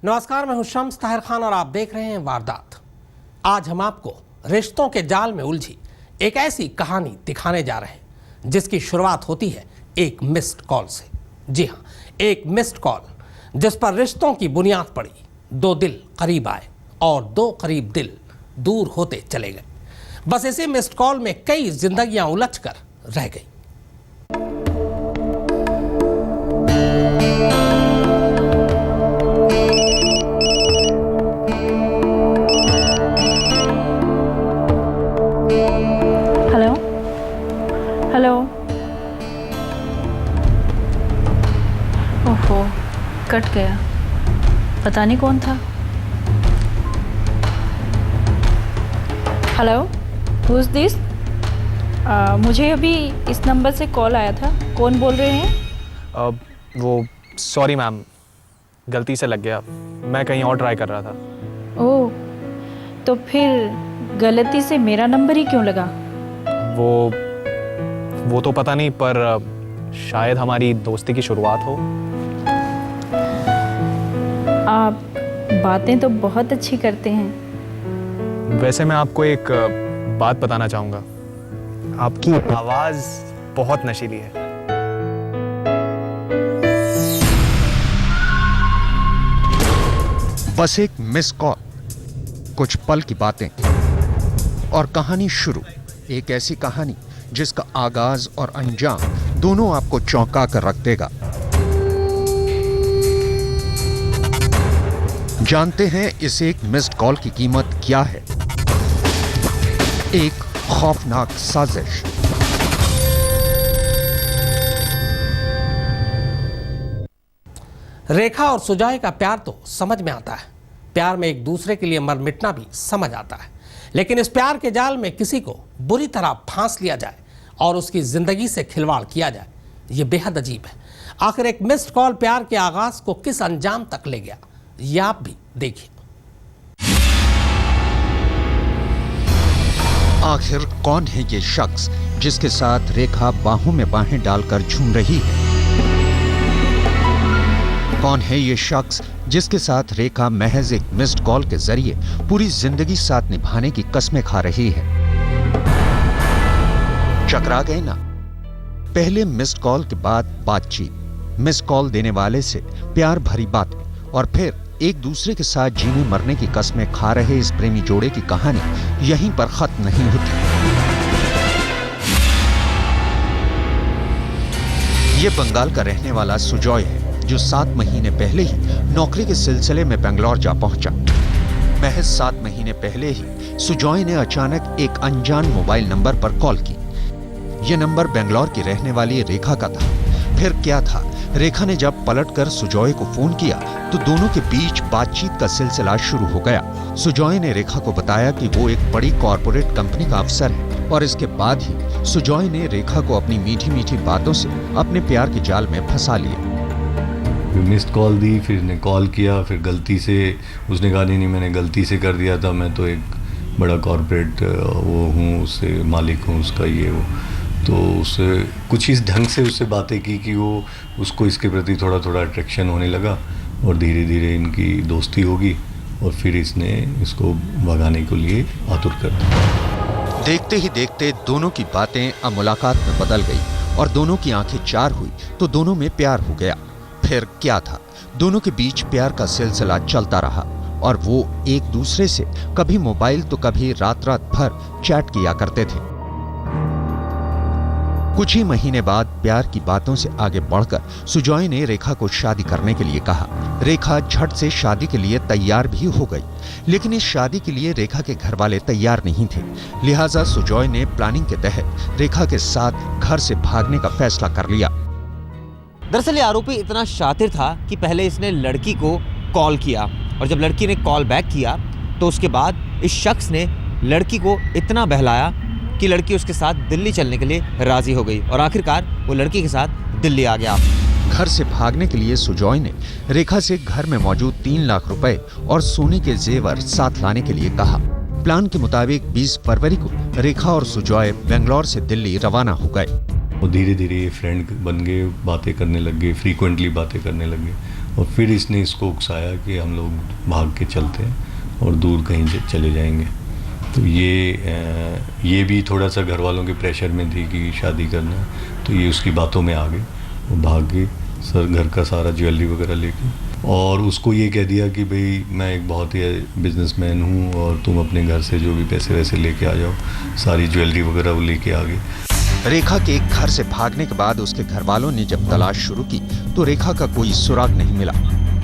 नमस्कार, मैं हूं शम्स ताहिर खान और आप देख रहे हैं वारदात। आज हम आपको रिश्तों के जाल में उलझी एक ऐसी कहानी दिखाने जा रहे हैं जिसकी शुरुआत होती है एक मिस्ड कॉल से। जी हां, एक मिस्ड कॉल जिस पर रिश्तों की बुनियाद पड़ी, दो दिल करीब आए और दो करीब दिल दूर होते चले गए। बस इसी मिस्ड कॉल में कई जिंदगियां उलझ कर रह गई। हेलो। ओहो, कट गया। पता नहीं कौन था। Hello, who is this? मुझे अभी इस नंबर से कॉल आया था। कौन बोल रहे हैं? वो सॉरी मैम, गलती से लग गया। मैं कहीं और ट्राई कर रहा था। ओह, तो फिर गलती से मेरा नंबर ही क्यों लगा? वो तो पता नहीं, पर शायद हमारी दोस्ती की शुरुआत हो। आप बातें तो बहुत अच्छी करते हैं। वैसे मैं आपको एक बात बताना चाहूँगा। आपकी आवाज़ बहुत नशीली है। बस एक मिस कॉल, कुछ पल की बातें और कहानी शुरू। एक ऐसी कहानी जिसका आगाज और अंजाम दोनों आपको चौंका कर रख देगा। जानते हैं इस एक मिस्ड कॉल की कीमत क्या है। एक खौफनाक साजिश। रेखा और सुजॉय का प्यार तो समझ में आता है। प्यार में एक दूसरे के लिए मर मिटना भी समझ आता है। लेकिन इस प्यार के जाल में किसी को बुरी तरह फांस लिया जाए और उसकी जिंदगी से खिलवाड़ किया जाए, यह बेहद अजीब है। आखिर एक मिस्ड कॉल प्यार के आगाज को किस अंजाम तक ले गया, यह आप भी देखिए। आखिर कौन है ये शख्स जिसके साथ रेखा बाहों में बाहें डालकर झूम रही है? कौन है ये शख्स जिसके साथ रेखा महज एक मिस्ड कॉल के जरिए पूरी जिंदगी साथ निभाने की कस्में खा रही है? चकरा गए ना? पहले मिस्ड कॉल के बाद बातचीत, मिस्ड कॉल देने वाले से प्यार भरी बातें और फिर एक दूसरे के साथ जीने मरने की कस्में खा रहे इस प्रेमी जोड़े की कहानी यहीं पर खत्म नहीं होती। ये बंगाल का रहने वाला सुजॉय है जो 7 महीने पहले ही नौकरी के सिलसिले में बेंगलोर जा पहुंचा। महज 7 महीने पहले ही सुजॉय ने अचानक एक अनजान मोबाइल नंबर पर कॉल की। यह नंबर बेंगलोर की रहने वाली रेखा का था। फिर क्या था, रेखा ने जब पलटकर सुजॉय को फोन किया तो दोनों के बीच बातचीत का सिलसिला शुरू हो गया। सुजॉय ने रेखा को बताया कि वो एक बड़ी कॉर्पोरेट कंपनी का अफसर है और इसके बाद ही सुजॉय ने रेखा को अपनी मीठी मीठी बातों से अपने प्यार के जाल में फंसा लिया। मिस्ड कॉल दी, फिर ने कॉल किया, फिर गलती से उसने कहा नहीं मैंने गलती से कर दिया था, मैं तो एक बड़ा कॉर्पोरेट वो हूँ, उससे मालिक हूँ उसका, ये वो। तो उससे कुछ इस ढंग से उससे बातें की कि वो उसको इसके प्रति थोड़ा थोड़ा अट्रैक्शन होने लगा और धीरे धीरे इनकी दोस्ती होगी और फिर इसने इसको भगाने के लिए आतुर कर दिया। देखते ही देखते दोनों की बातें अब मुलाकात में बदल गई और दोनों की आंखें चार हुई तो दोनों में प्यार हो गया। फिर क्या था, दोनों के बीच प्यार का सिलसिला चलता रहा और वो एक दूसरे से कभी मोबाइल तो कभी रात रात भर चैट किया करते थे। कुछ ही महीने बाद प्यार की बातों से आगे बढ़कर सुजॉय ने रेखा को शादी करने के लिए कहा। रेखा झट से शादी के लिए तैयार भी हो गई, लेकिन इस शादी के लिए रेखा के घर वाले तैयार नहीं थे। लिहाजा सुजॉय ने प्लानिंग के तहत रेखा के साथ घर से भागने का फैसला कर लिया। दरअसल ये आरोपी इतना शातिर था कि पहले इसने लड़की को कॉल किया और जब लड़की ने कॉल बैक किया तो उसके बाद इस शख्स ने लड़की को इतना बहलाया कि लड़की उसके साथ दिल्ली चलने के लिए राजी हो गई और आखिरकार वो लड़की के साथ दिल्ली आ गया। घर से भागने के लिए सुजॉय ने रेखा से घर में मौजूद 3 लाख रुपए और सोने के जेवर साथ लाने के लिए कहा। प्लान के मुताबिक 20 फरवरी को रेखा और सुजॉय बेंगलोर से दिल्ली रवाना हो गए। वो धीरे धीरे फ्रेंड बन गए, बातें करने लग गए, फ्रीक्वेंटली बातें करने लग गए और फिर इसने इसको उकसाया कि हम लोग भाग के चलते हैं और दूर कहीं चले जाएंगे। तो ये भी थोड़ा सा घर वालों के प्रेशर में थी कि शादी करना, तो ये उसकी बातों में आ गई, वो भाग गई सर घर का सारा ज्वेलरी वगैरह लेके, और उसको ये कह दिया कि भाई मैं एक बहुत ही बिजनेसमैन हूँ और तुम अपने घर से जो भी पैसे वैसे लेके आ जाओ। सारी ज्वेलरी वगैरह वो लेके आ गई। रेखा के एक घर से भागने के बाद उसके घर वालों ने जब तलाश शुरू की तो रेखा का कोई सुराग नहीं मिला।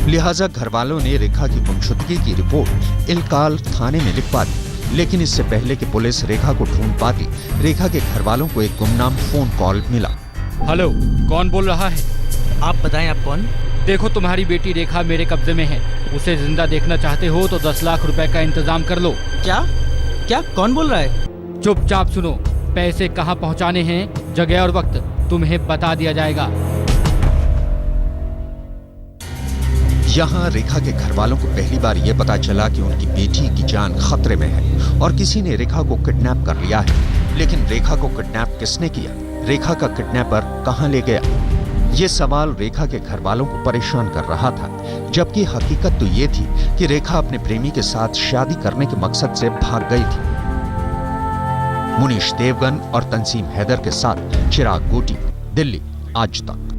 लिहाजा घर वालों ने रेखा की गुमशुदगी की रिपोर्ट इलकाल थाने में लिखवा दी। लेकिन इससे पहले कि पुलिस रेखा को ढूंढ पाती, रेखा के घर वालों को एक गुमनाम फोन कॉल मिला। हेलो, कौन बोल रहा है? आप बताएं आप कौन? देखो, तुम्हारी बेटी रेखा मेरे कब्जे में है। उसे जिंदा देखना चाहते हो तो 10 लाख रुपए का इंतजाम कर लो। क्या कौन बोल रहा है? चुपचाप सुनो, पैसे कहाँ पहुँचाने हैं, जगह और वक्त तुम्हें बता दिया जाएगा। यहाँ रेखा के घर वालों को पहली बार ये पता चला कि उनकी बेटी की जान खतरे में है और किसी ने रेखा को किडनैप कर लिया है। लेकिन रेखा को किडनैप किसने किया? रेखा का किडनैपर कहाँ ले गया? ये सवाल रेखा के घर वालों को परेशान कर रहा था, जबकि हकीकत तो ये थी कि रेखा अपने प्रेमी के साथ शादी करने के मकसद से भाग गई थी। मुनीश देवगन और तंसीम हैदर के साथ चिराग गोटी, दिल्ली आज तक।